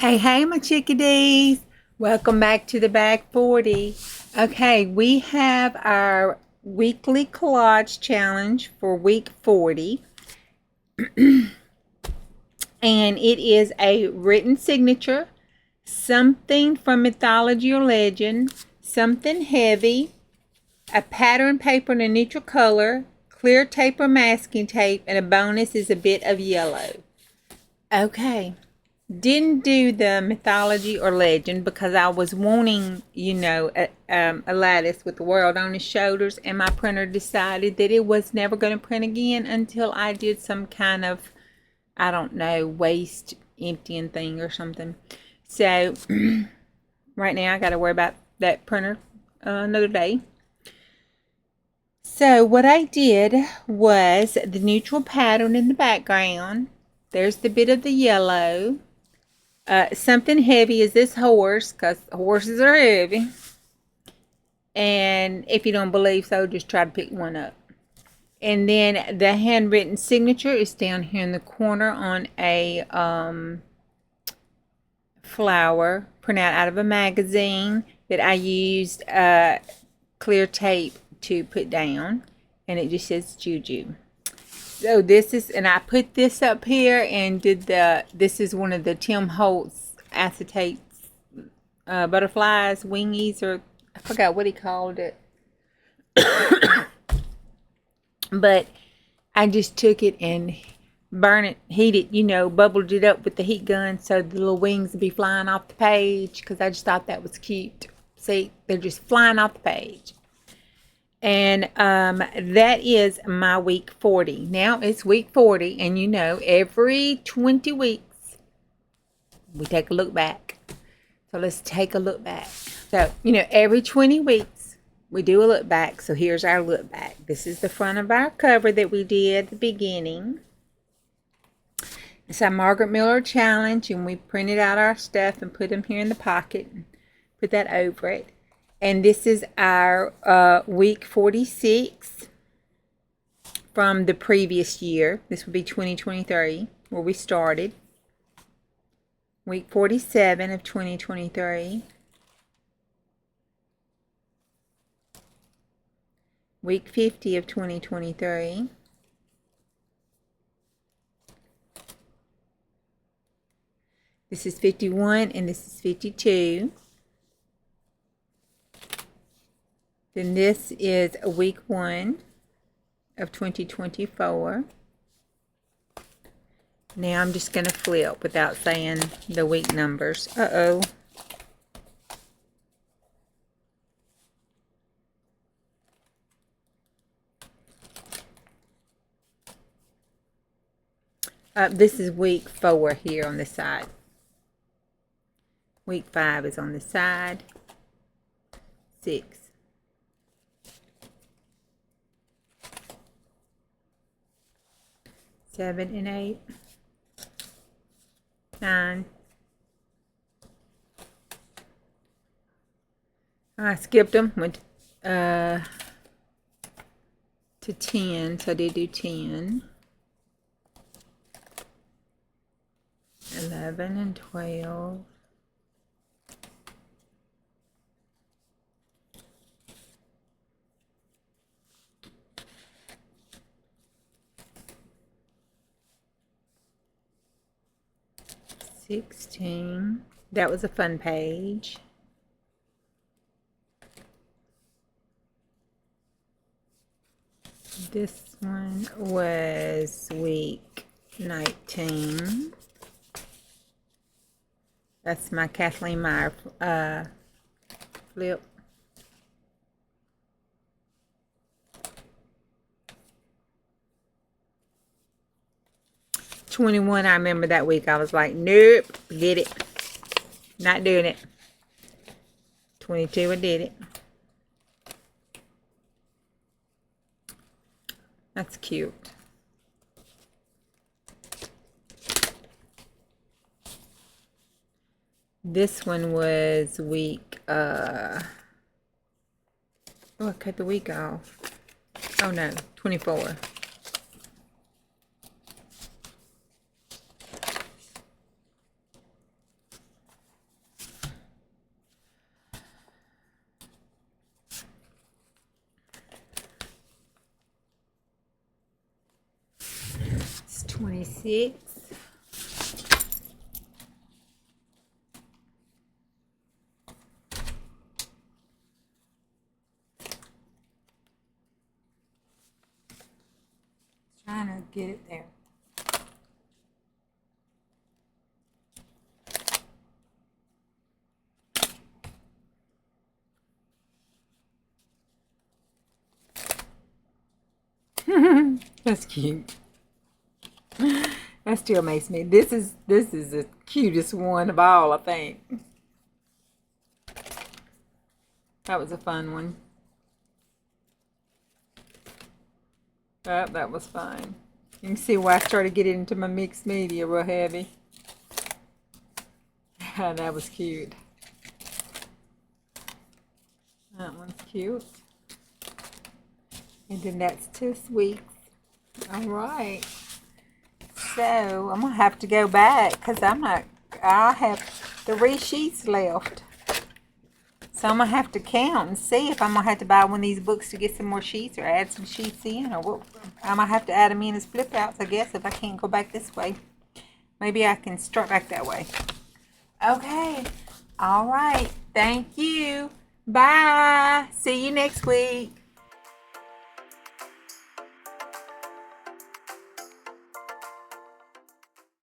Hey, my chickadees. Welcome back to the Bag 40. Okay, we have our weekly collage challenge for week 40. And it is a written signature, something from mythology or legend, something heavy, a pattern paper in a neutral color, clear tape or masking tape, and a bonus is a bit of yellow. Okay. Didn't do the mythology or legend because I was wanting, a lattice with the world on his shoulders, and my printer decided that it was never going to print again until I did some kind of, I don't know, waste emptying thing or something. So right now I got to worry about that printer another day. So what I did was the neutral pattern in the background. There's the bit of the yellow. Something heavy is this horse, because horses are heavy. And if you don't believe so, just try to pick one up. And then the handwritten signature is down here in the corner on a flower printout out of a magazine that I used clear tape to put down. And it just says Juju. So this is, and I put this up here and did this is one of the Tim Holtz acetate butterflies, wingies, or I forgot what he called it. But I just took it and heated, bubbled it up with the heat gun so the little wings would be flying off the page, because I just thought that was cute. See, they're just flying off the page. And that is my week 40. Now it's week 40, and every 20 weeks we take a look back. So let's take a look back. So, every 20 weeks we do a look back. So here's our look back. This is the front of our cover that we did at the beginning. It's our Margaret Miller challenge, and we printed out our stuff and put them here in the pocket and put that over it. And this is our week 46 from the previous year. This would be 2023, where we started. Week 47 of 2023. Week 50 of 2023. This is 51 and this is 52. Then this is week 1 of 2024. Now I'm just going to flip without saying the week numbers. Uh-oh. This is week 4 here on this side. Week 5 is on this side. 6. 7 and 8. 9. I skipped them. Went to 10. So I did do 10. 11 and 12. 16. That was a fun page. This one was week 19. That's my Kathleen Meyer flip. '21, I remember that week. I was like, nope, forget it. Not doing it. 22, I did it. That's cute. This one was week, oh, I cut the week off. Oh no, 24. 6. Trying to get it there. That's cute. That still makes me. This is the cutest one of all, I think. That was a fun one. That was fine. You can see why I started getting into my mixed media real heavy. That was cute. That one's cute. And then that's 2 weeks. Alright. So I'm gonna have to go back because I have 3 sheets left. So I'm gonna have to count and see if I'm gonna have to buy one of these books to get some more sheets or add some sheets in, or what. I might have to add them in as flip outs, I guess, if I can't go back this way. Maybe I can start back that way. Okay. Alright. Thank you. Bye. See you next week.